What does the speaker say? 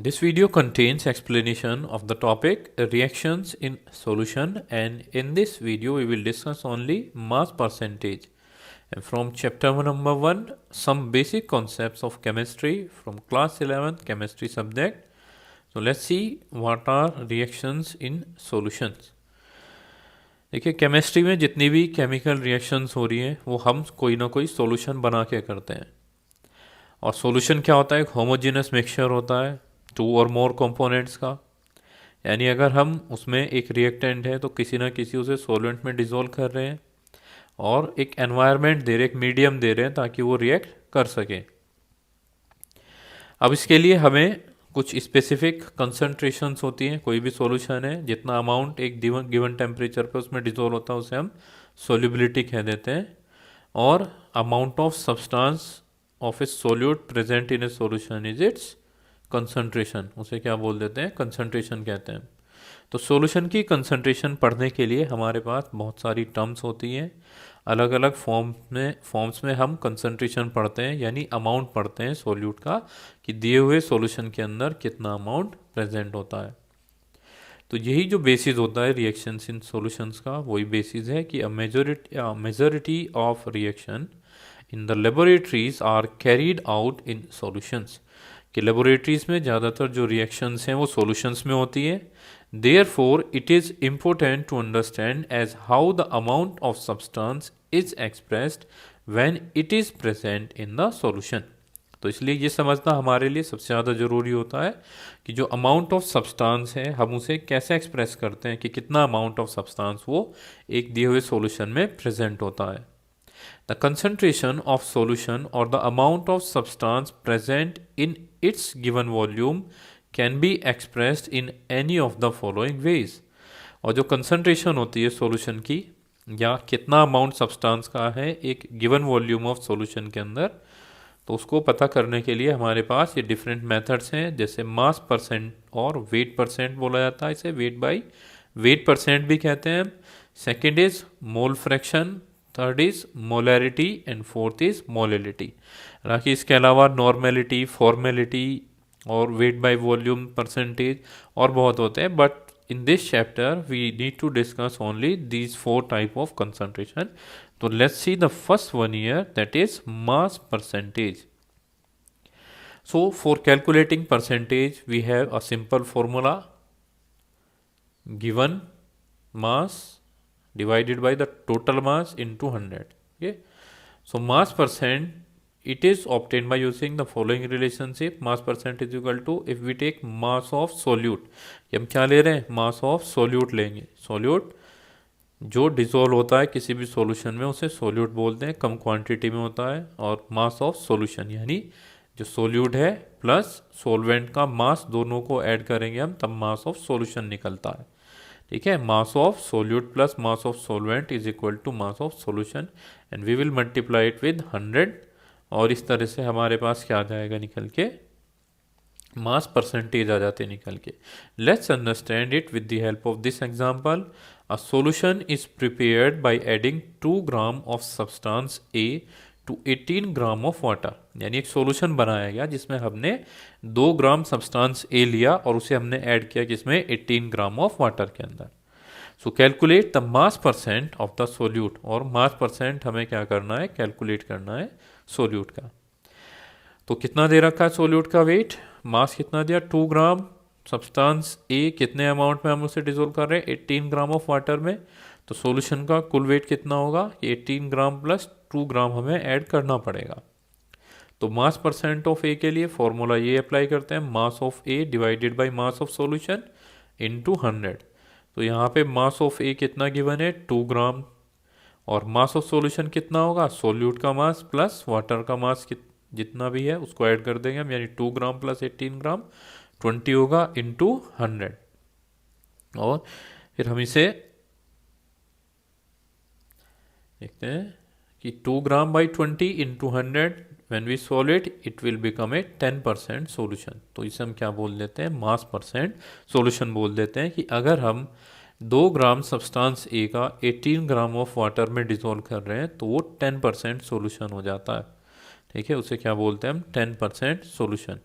This video contains explanation of the topic reactions in solution, and in this video we will discuss only mass percentage. And from chapter number 1, some basic concepts of chemistry from class 11th chemistry subject. So let's see what are reactions in solutions. देखिए chemistry में जितनी भी chemical reactions हो रही हैं वो हम कोई ना कोई सॉल्यूशन बना के करते हैं। और सॉल्यूशन क्या होता है? एक होमोजेनस मिक्सचर होता है टू और मोर कंपोनेंट्स का। यानी अगर हम उसमें एक रिएक्टेंट है तो किसी ना किसी उसे सॉल्वेंट में डिसॉल्व कर रहे हैं और एक एनवायरनमेंट दे रहे हैं, एक मीडियम दे रहे हैं ताकि वो रिएक्ट कर सके। अब इसके लिए हमें कुछ स्पेसिफिक कंसंट्रेशंस होती हैं। कोई भी सॉल्यूशन है जितना अमाउंट एक गिवन टेम्परेचर पे उसमें डिसॉल्व होता है उसे हम सॉल्युबिलिटी कह देते हैं। और amount of substance of A solute present in A solution is it's concentration, उसे क्या बोल देते हैं? कंसंट्रेशन कहते हैं। तो सॉल्यूशन की कंसंट्रेशन पढ़ने के लिए हमारे पास बहुत सारी टर्म्स होती हैं। अलग अलग फॉर्म्स में हम कंसंट्रेशन पढ़ते हैं, यानी अमाउंट पढ़ते हैं सॉल्यूट का कि दिए हुए सॉल्यूशन के अंदर कितना अमाउंट प्रेजेंट होता है। तो यही जो बेसिस होता है रिएक्शंस इन सॉल्यूशंस का, वही बेसिस है कि majority of reaction in the laboratories are carried out in solutions, कि लेबोरेटरीज में ज़्यादातर जो रिएक्शंस हैं वो सॉल्यूशंस में होती है। Therefore it is important to understand as how the amount of substance is expressed when it is present in the solution. तो इसलिए ये समझना हमारे लिए सबसे ज़्यादा ज़रूरी होता है कि जो अमाउंट ऑफ सब्सटेंस है हम उसे कैसे एक्सप्रेस करते हैं, कि कितना अमाउंट ऑफ सब्सटेंस वो एक दिए हुए सॉल्यूशन में प्रेजेंट होता है। The concentration of solution or the amount of substance present in its given volume can be expressed in any of the following ways. और जो concentration होती है solution की, या कितना amount substance का है एक given volume of solution के अंदर, तो उसको पता करने के लिए हमारे पास ये different methods हैं। जैसे mass percent और weight percent बोला जाता है, इसे weight percent भी कहते हैं। Second is mole fraction, third is molarity and fourth is molality. हालांकि इसके अलावा नॉर्मेलिटी, फॉर्मेलिटी और वेट बाय वॉल्यूम, परसेंटेज और बहुत होते हैं, but in this chapter we need to discuss only these 4 type of concentration. तो let's see the first one here, that is mass percentage. So for calculating percentage we have a simple formula, given mass divided by the total mass into 100. Okay, so mass percent it is obtained by using the following relationship. Mass percent is equal to, if we take mass of solute, हम क्या ले रहे हैं? mass of solute लेंगे। solute जो dissolve होता है किसी भी सॉल्यूशन में उसे सोल्यूट बोलते हैं, कम क्वांटिटी में होता है। और मास ऑफ सॉल्यूशन यानी जो सोल्यूट है प्लस सोलवेंट का मास, दोनों को ऐड करेंगे हम तब मास ऑफ सॉल्यूशन निकलता है। ठीक है, mass of solute plus mass of solvent is equal to mass of solution, and we will multiply it with 100। और इस तरह से हमारे पास क्या आ जाएगा निकल के? मास परसेंटेज आ जाते निकल के। Let's understand it with the help of this example. A solution is prepared by adding 2 gram of substance A to 18 gram of water. यानी एक सॉल्यूशन बनाया गया जिसमें हमने 2 ग्राम सब्सटेंस ए लिया और उसे हमने ऐड किया जिसमें 18 ग्राम ऑफ वाटर के अंदर। सो calculate the mass percent of the solute, और मास परसेंट हमें क्या करना है? कैलकुलेट करना है सोल्यूट का। तो कितना दे रखा है सोल्यूट का वेट? मास कितना दिया? 2 ग्राम सब्सटेंस ए, कितने अमाउंट में हम उसे डिसॉल्व कर रहे हैं? 18 ग्राम ऑफ वाटर में। तो सॉल्यूशन का कुल वेट कितना होगा? 18 ग्राम प्लस 2 ग्राम हमें ऐड करना पड़ेगा। तो मास परसेंट ऑफ ए के लिए फॉर्मूला ये अप्लाई करते हैं, mass of A divided by mass of solution into 100। तो यहाँ पे मास ऑफ ए कितना गिवन है? 2 ग्राम, और मास ऑफ सॉल्यूशन कितना होगा? सोल्यूट का मास प्लस वाटर का मास जितना भी है उसको ऐड कर देंगे हम, यानी 2 ग्राम प्लस 18 ग्राम 20 होगा इनटू 100। और फिर हम इसे देखते हैं कि 2 gram by 20 into 100, when we solve it it will become a 10% solution. तो इसे हम क्या बोल देते हैं? मास परसेंट सॉल्यूशन बोल देते हैं। कि अगर हम 2 ग्राम सब्सटेंस ए का 18 ग्राम ऑफ वाटर में डिसॉल्व कर रहे हैं तो वो 10% सॉल्यूशन हो जाता है। ठीक है, उसे क्या बोलते हैं हम? 10% सॉल्यूशन।